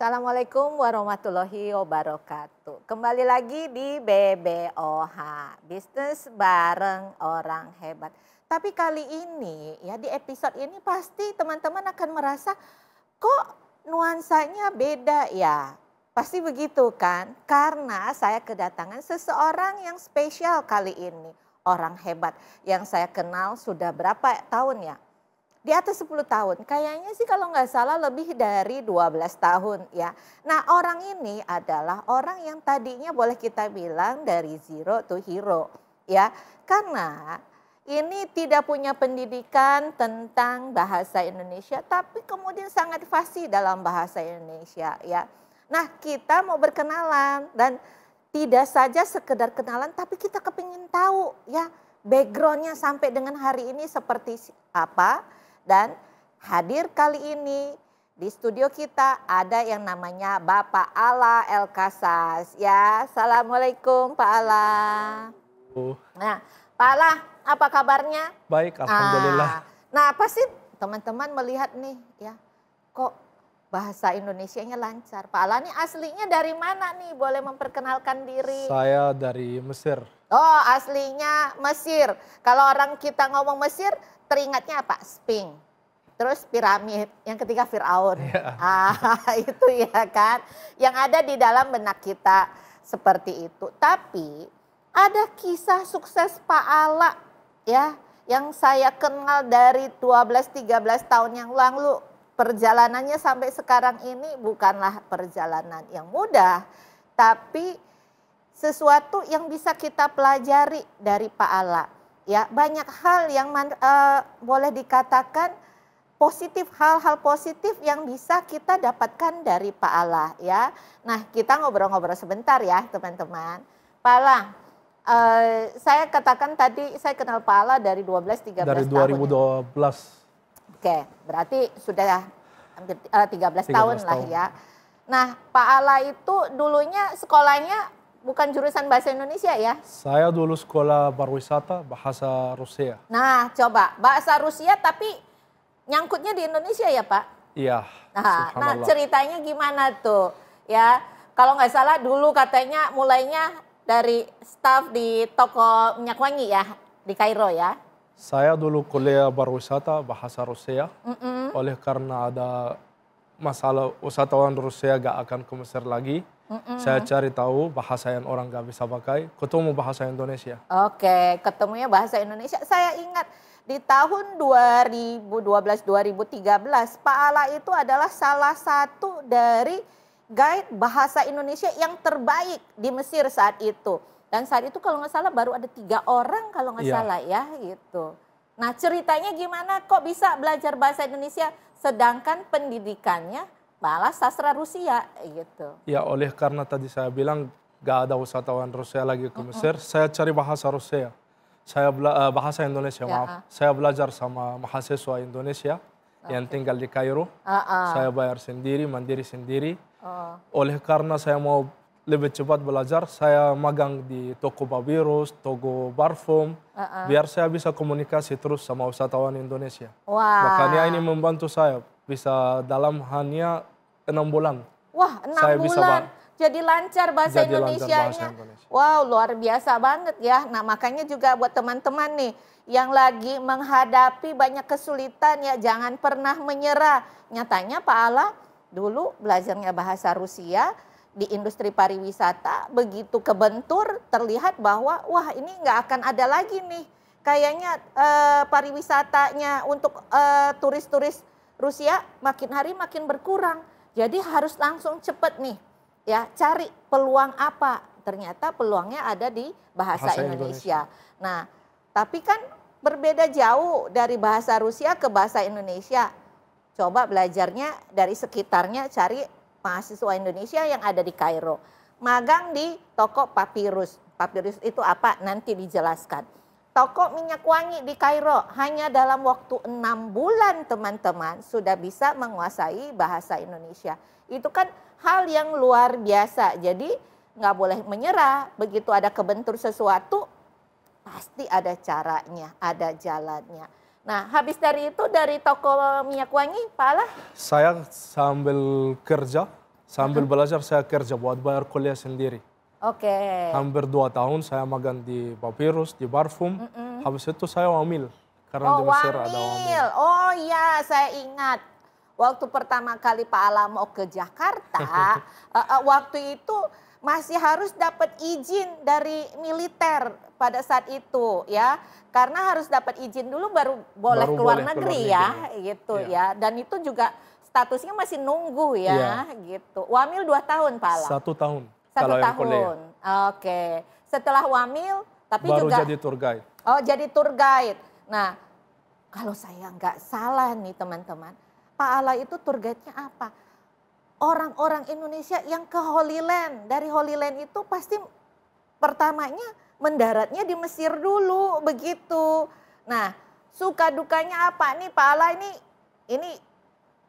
Assalamualaikum warahmatullahi wabarakatuh. Kembali lagi di BBOH, bisnis bareng orang hebat. Tapi kali ini ya di episode ini pasti teman-teman akan merasa kok nuansanya beda ya. Pasti begitu kan? Karena saya kedatangan seseorang yang spesial kali ini. Orang hebat yang saya kenal sudah berapa tahun ya? Di atas 10 tahun, kayaknya sih kalau nggak salah lebih dari 12 tahun ya. Nah orang ini adalah orang yang tadinya boleh kita bilang dari zero to hero ya. Karena ini tidak punya pendidikan tentang bahasa Indonesia tapi kemudian sangat fasih dalam bahasa Indonesia ya. Nah kita mau berkenalan dan tidak saja sekedar kenalan tapi kita kepingin tahu ya backgroundnya sampai dengan hari ini seperti apa. Dan hadir kali ini di studio kita ada yang namanya Bapak Ala El-Kasas ya. Assalamualaikum Pak Ala. Nah Pak Ala apa kabarnya? Baik, alhamdulillah. Nah pasti teman-teman melihat nih ya kok bahasa Indonesianya lancar. Pak Ala nih aslinya dari mana nih? Boleh memperkenalkan diri? Saya dari Mesir. Oh aslinya Mesir. Kalau orang kita ngomong Mesir teringatnya apa? Sphinx. Terus piramid. Yang ketiga Firaun. Ya. Itu ya kan. Yang ada di dalam benak kita seperti itu. Tapi ada kisah sukses Pak Ala ya. Yang saya kenal dari 12-13 tahun yang lalu. Perjalanannya sampai sekarang ini bukanlah perjalanan yang mudah. Tapi sesuatu yang bisa kita pelajari dari Pak Ala. Ya, banyak hal yang boleh dikatakan positif, hal-hal positif yang bisa kita dapatkan dari Pak Ala ya. Nah, kita ngobrol-ngobrol sebentar ya, teman-teman. Pak Ala, saya katakan tadi saya kenal Pak Ala dari 12-13 tahun. Dari 2012. Oke, berarti sudah hampir 13 tahun lah ya. Nah, Pak Ala itu dulunya sekolahnya bukan jurusan bahasa Indonesia ya? Saya dulu sekolah pariwisata bahasa Rusia. Nah coba bahasa Rusia tapi nyangkutnya di Indonesia ya Pak? Iya. Nah ceritanya gimana tuh? Ya kalau nggak salah dulu katanya mulainya dari staf di toko minyak wangi ya di Kairo ya? Saya dulu kuliah pariwisata bahasa Rusia. Oleh karena ada masalah wisatawan Rusia gak akan ke Mesir lagi. Saya cari tahu bahasa yang orang gak bisa pakai, ketemu bahasa Indonesia. Oke, ketemunya bahasa Indonesia. Saya ingat di tahun 2012-2013, Pak Ala itu adalah salah satu dari guide bahasa Indonesia yang terbaik di Mesir saat itu. Dan saat itu kalau nggak salah baru ada 3 orang kalau nggak salah ya gitu. Nah ceritanya gimana kok bisa belajar bahasa Indonesia sedangkan pendidikannya malah sastra Rusia gitu. Ya oleh karena tadi saya bilang gak ada wisatawan Rusia lagi ke Mesir, saya cari bahasa Rusia. Bahasa Indonesia maaf. Saya belajar sama mahasiswa Indonesia yang tinggal di Kairo. Saya bayar sendiri, mandiri sendiri. Oleh karena saya mau lebih cepat belajar, saya magang di toko Babirus, toko parfum, biar saya bisa komunikasi terus sama wisatawan Indonesia. Makanya ini membantu saya bisa dalam hanya 6 bulan. Wah 6 bulan jadi lancar bahasa Indonesianya. Wow luar biasa banget ya. Nah makanya juga buat teman-teman nih yang lagi menghadapi banyak kesulitan ya jangan pernah menyerah. Nyatanya Pak Ala dulu belajarnya bahasa Rusia di industri pariwisata begitu kebentur terlihat bahwa wah ini nggak akan ada lagi nih. Kayaknya pariwisatanya untuk turis-turis Rusia makin hari makin berkurang. Jadi harus langsung cepet nih ya cari peluang apa. Ternyata peluangnya ada di bahasa Indonesia. Nah tapi kan berbeda jauh dari bahasa Rusia ke bahasa Indonesia. Coba belajarnya dari sekitarnya cari mahasiswa Indonesia yang ada di Kairo. Magang di toko Papyrus. Papyrus itu apa? Nanti dijelaskan. Toko minyak wangi di Kairo hanya dalam waktu 6 bulan teman-teman sudah bisa menguasai bahasa Indonesia. Itu kan hal yang luar biasa. Jadi nggak boleh menyerah. Begitu ada kebentur sesuatu, pasti ada caranya, ada jalannya. Nah, habis dari itu, dari toko minyak wangi, Pak Ala? Saya sambil kerja, sambil belajar saya kerja buat bayar kuliah sendiri. Oke. Hampir 2 tahun saya magang di Papyrus, di Parfum. Habis itu saya wamil. Karena di Mesir ada wamil. Oh iya, saya ingat. Waktu pertama kali Pak Ala mau ke Jakarta, waktu itu masih harus dapat izin dari militer pada saat itu ya. Karena harus dapat izin dulu baru boleh keluar negeri ya, gitu ya. Dan itu juga statusnya masih nunggu ya, gitu. Wamil 2 tahun Pak Ala? 1 tahun. 1 tahun, oke. Setelah wamil, tapi baru juga jadi tour guide. Oh, jadi tour guide. Nah, kalau saya nggak salah nih teman-teman, Pak Ala itu tour guide-nya apa? Orang-orang Indonesia yang ke Holy Land. Dari Holy Land itu pasti pertamanya mendaratnya di Mesir dulu, begitu. Nah, suka dukanya apa nih Pak Ala ini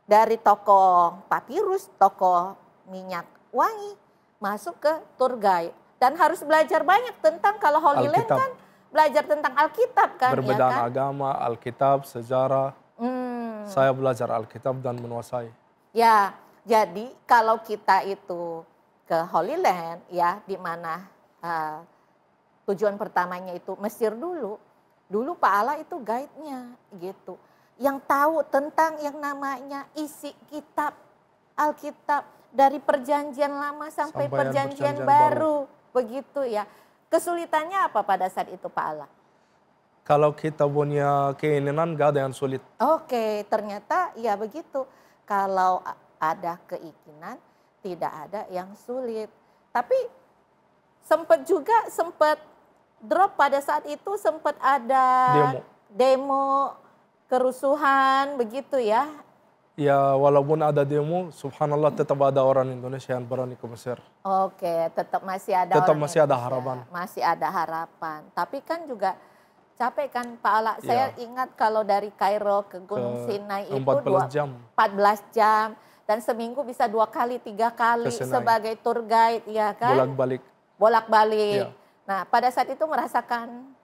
dari toko Papyrus, toko minyak wangi, masuk ke tour guide. Dan harus belajar banyak tentang, kalau Holy Land kan belajar tentang Alkitab kan. Perbedaan ya kan? agama, Alkitab, sejarah. Saya belajar Alkitab dan menguasai. Ya, jadi kalau kita itu ke Holy Land ya, di mana tujuan pertamanya itu Mesir dulu. Dulu Pak Ala itu guide-nya gitu. Yang tahu tentang yang namanya isi kitab Alkitab dari perjanjian lama sampai perjanjian baru. Begitu ya. Kesulitannya apa pada saat itu Pak Ala? Kalau kita punya keinginan gak ada yang sulit. Oke, ternyata ya begitu. Kalau ada keinginan tidak ada yang sulit. Tapi sempat drop pada saat itu, sempat ada demo kerusuhan begitu ya. Ya walaupun ada demo, subhanallah tetap ada orang Indonesia yang berani ke Mesir. Oke, tetap masih ada harapan. Masih ada harapan. Tapi kan juga capek kan Pak Ala. Saya ingat kalau dari Kairo ke Gunung Sinai itu 14 jam. Dan seminggu bisa 2 kali, 3 kali sebagai tour guide ya kan. Bolak-balik. Ya. Nah pada saat itu merasakan?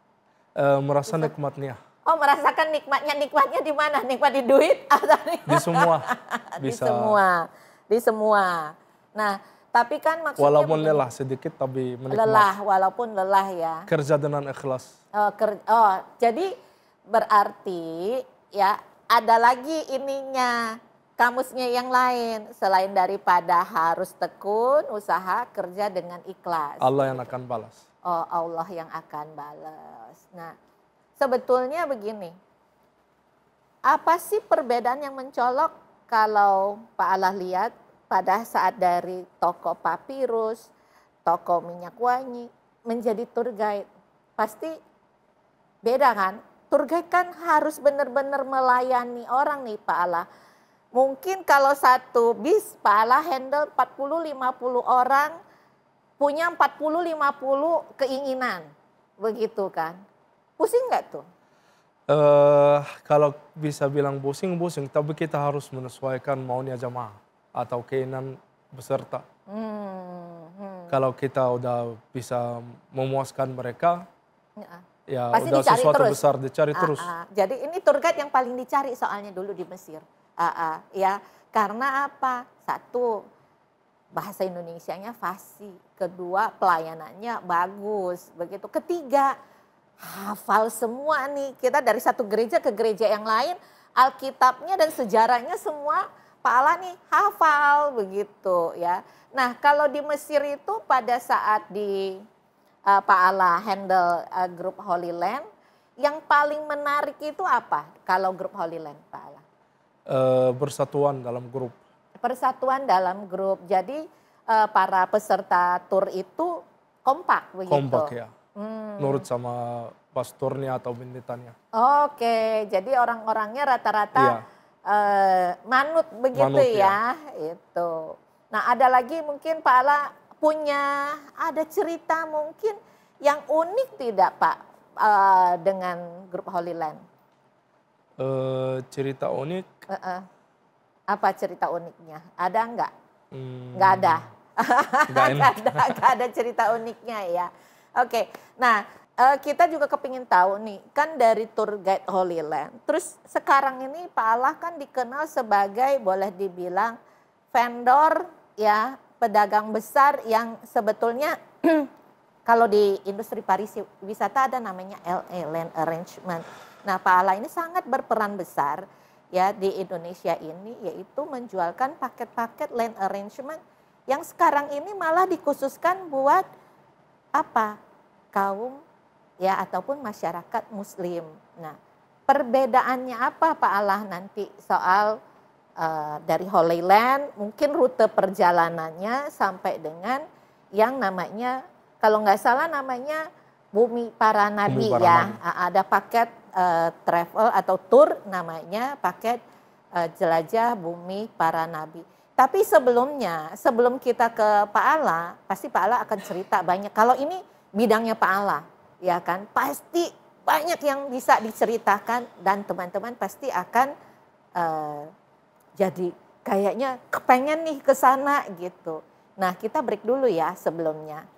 Merasa nikmatnya. Oh, merasakan nikmatnya. Nikmatnya di mana? Nikmat di duit atau di semua? Bisa. Di semua. Nah, tapi kan maksudnya walaupun lelah sedikit tapi menikmati. Walaupun lelah ya. Kerja dengan ikhlas. Jadi berarti ya ada lagi kamusnya yang lain selain daripada harus tekun, usaha, kerja dengan ikhlas. Allah yang akan balas. Oh, Allah yang akan balas. Nah, sebetulnya begini, apa sih perbedaan yang mencolok kalau Pak Allah lihat pada saat dari toko Papyrus, toko minyak wangi, menjadi tour guide? Pasti beda kan? Tour guide kan harus benar-benar melayani orang nih Pak Allah. Mungkin kalau satu bis Pak Allah handle 40-50 orang, punya 40-50 keinginan, begitu kan? Pusing nggak tuh? Kalau bisa bilang pusing, tapi kita harus menyesuaikan maunya jamaah atau keinginan peserta. Kalau kita udah bisa memuaskan mereka, ya pasti udah sesuatu terus. Besar dicari terus. Jadi ini tour guide yang paling dicari soalnya dulu di Mesir. Ya, karena apa? Satu, bahasa Indonesianya fasih. Kedua, pelayanannya bagus. Begitu. Ketiga, hafal semua nih. Kita dari satu gereja ke gereja yang lain, Alkitabnya dan sejarahnya semua Pak Ala nih hafal begitu ya. Nah, kalau di Mesir itu pada saat Pak Ala handle grup Holy Land, yang paling menarik itu apa kalau grup Holy Land Pak Ala? Persatuan dalam grup. Persatuan dalam grup. Jadi para peserta tur itu kompak begitu? Kompak ya. Nurut sama pastornya atau pendetanya. Oke, jadi orang-orangnya rata-rata manut begitu ya. Itu. Nah ada lagi mungkin Pak Ala punya ada cerita mungkin yang unik tidak Pak dengan grup Holy Land? Cerita unik? Apa cerita uniknya? Ada enggak? Enggak ada. Nggak ada cerita uniknya ya. Oke, nah kita juga kepingin tahu nih, kan dari tour guide Holy Land. Terus sekarang ini Pak Allah kan dikenal sebagai boleh dibilang vendor ya, pedagang besar yang sebetulnya kalau di industri pariwisata ada namanya LA, Land Arrangement. Nah Pak Allah ini sangat berperan besar ya di Indonesia ini, yaitu menjualkan paket-paket land arrangement yang sekarang ini malah dikhususkan buat apa? Kaum ya ataupun masyarakat muslim. Nah, perbedaannya apa Pak Allah nanti soal dari Holy Land, mungkin rute perjalanannya sampai dengan yang namanya kalau nggak salah namanya Bumi Para Nabi ya. Ada paket travel atau tour namanya paket jelajah Bumi Para Nabi. Tapi sebelumnya, sebelum kita ke Pak Allah, pasti Pak Allah akan cerita banyak. Kalau ini bidangnya Pak Allah, ya kan? Pasti banyak yang bisa diceritakan dan teman-teman pasti akan jadi kayaknya kepengen nih ke sana gitu. Nah, kita break dulu ya sebelumnya.